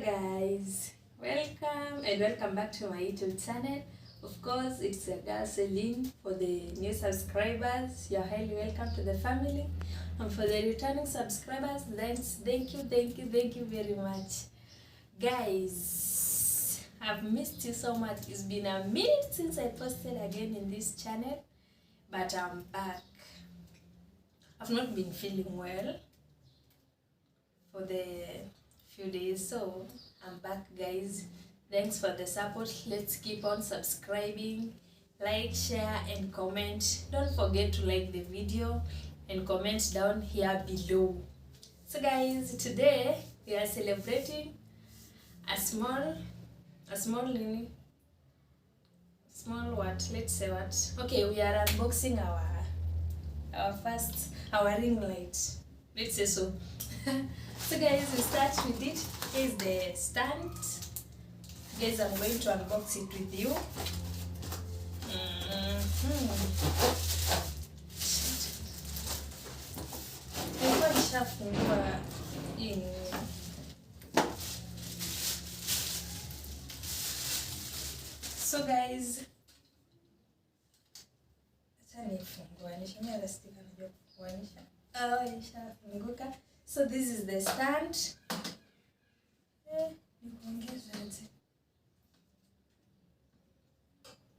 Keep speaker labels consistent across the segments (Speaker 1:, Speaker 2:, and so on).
Speaker 1: guys, welcome back to my YouTube channel. Of course, it's your girl Celine. For the new subscribers, you're highly welcome to the family, and for the returning subscribers, thank you very much, guys. I've missed you so much. It's been a minute since I posted again in this channel, but I'm back. I've not been feeling well for the few days, so I'm back, guys. Thanks for the support. Let's keep on subscribing, like, share and comment. Don't forget to like the video and comment down here below. So guys, today we are celebrating a small what, let's say what, okay, we are unboxing our ring light, let's say so. So guys, we start with it. Here's the stand. Guys, I'm going to unbox it with you. So guys, so this is the stand.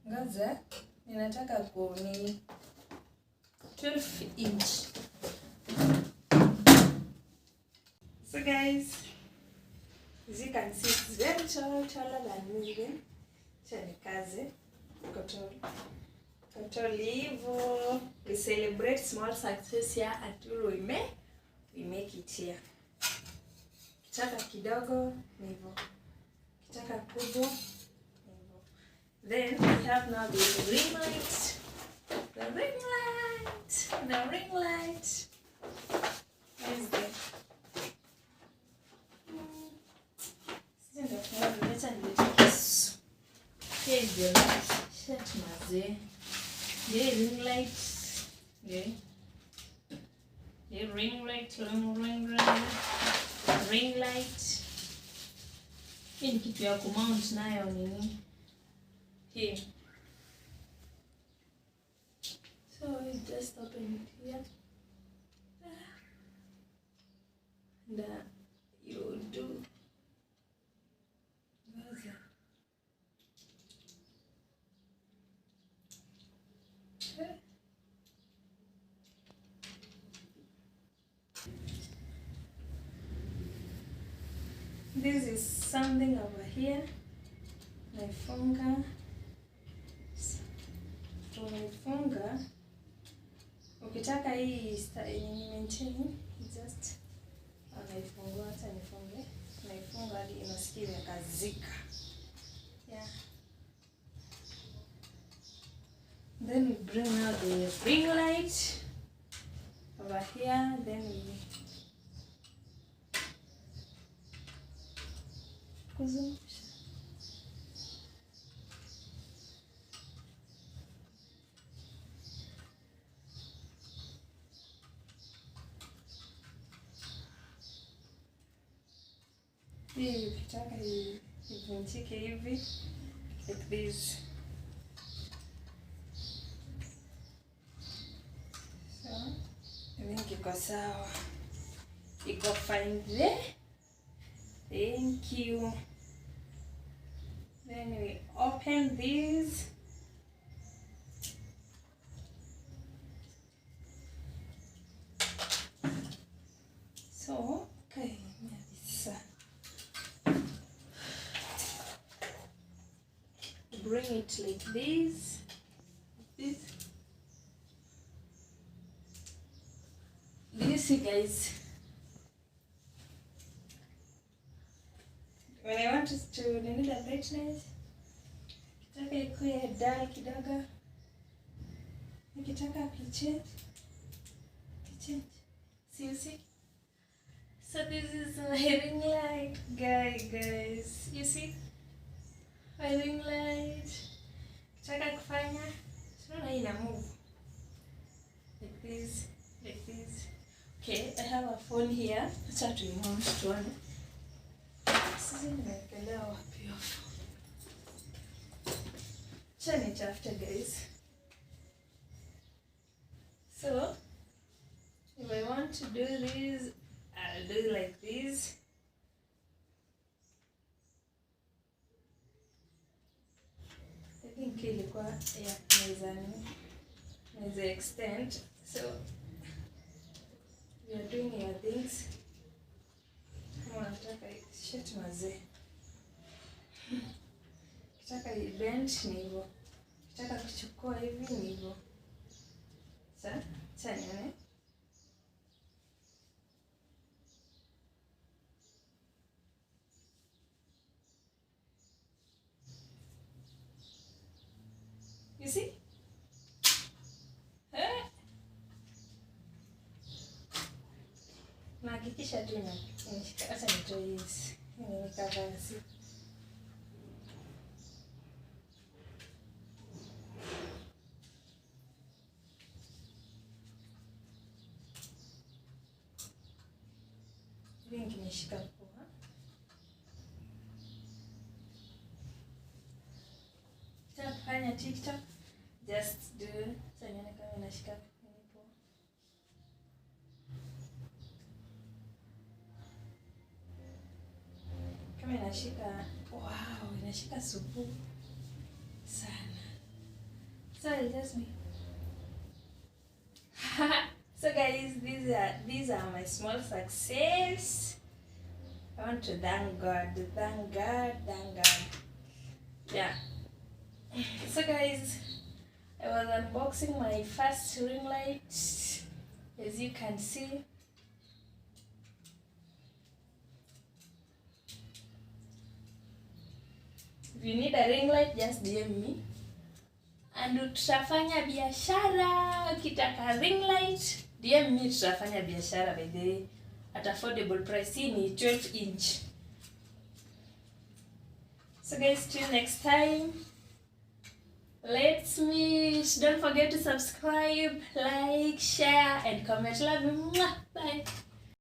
Speaker 1: Ngaza ninataka kuoni 12 inch. So guys, as you can see, it's very taller than me even. Chanikaze totally evil. We celebrate small success here until we make it here. Kitaka kidogo nivo, kitaka kubwa nivo. Then we have now the ring light. The ring light. Where's the here's the light. Shut maze. The ring light. The ring light. Hii ni kitu ya kumount nayo nini here. So we just open it here and you do this is something over here. Naifunga. Ukitaka hii maintain, just naifungua, hata nifunge. Naifunga hadi inasikia imekazika. Yeah. Then we bring out the ring light over here. Then we hii ukitaka ivunjike hivi like this. So I think iko sawa, iko fine there. Thank you. Then we open these. So okay, bring it like this. Do you see, guys? When I want to need a brightness, kitaka ikuwe dull kidogo, nikitaka kichange. See, you see? So this is my ring light, guys. You see? My ring light. Kitaka kufanya, so ina move like this. Okay, I have a phone here. Acha tuimount tuone. Sisi nimekelea wapi hapo? Acha nitafute guys. So if I want to do this, I'll do like this. I think ilikuwa naweza extend. So you are doing your things. Kama unataka shit mazee. Kitaka bend ni hivyo. Kitaka kuchukua hivi ni hivyo. Sasa nione. You see? Nahakikisha tu nimeshika. Acha nitoe hizi. Nimekava hizi. Vingi nimeshika poa. Fanya TikTok. Just do. Sasa nione kama inashika poa. Kama inashika, wow, inashika supu sana. So I'll just be so guys, these are my small success. I want to thank God. Yeah. So guys, I was unboxing my first ring light. As you can see, if you need a ring light, just DM me. And tutafanya biashara. Ukitaka ring light, DM me, tutafanya biashara by the way. At affordable price. Hii ni 12 inch. So guys, till next time. Let's meet. Don't forget to subscribe, like, share, and comment. Love you. Bye.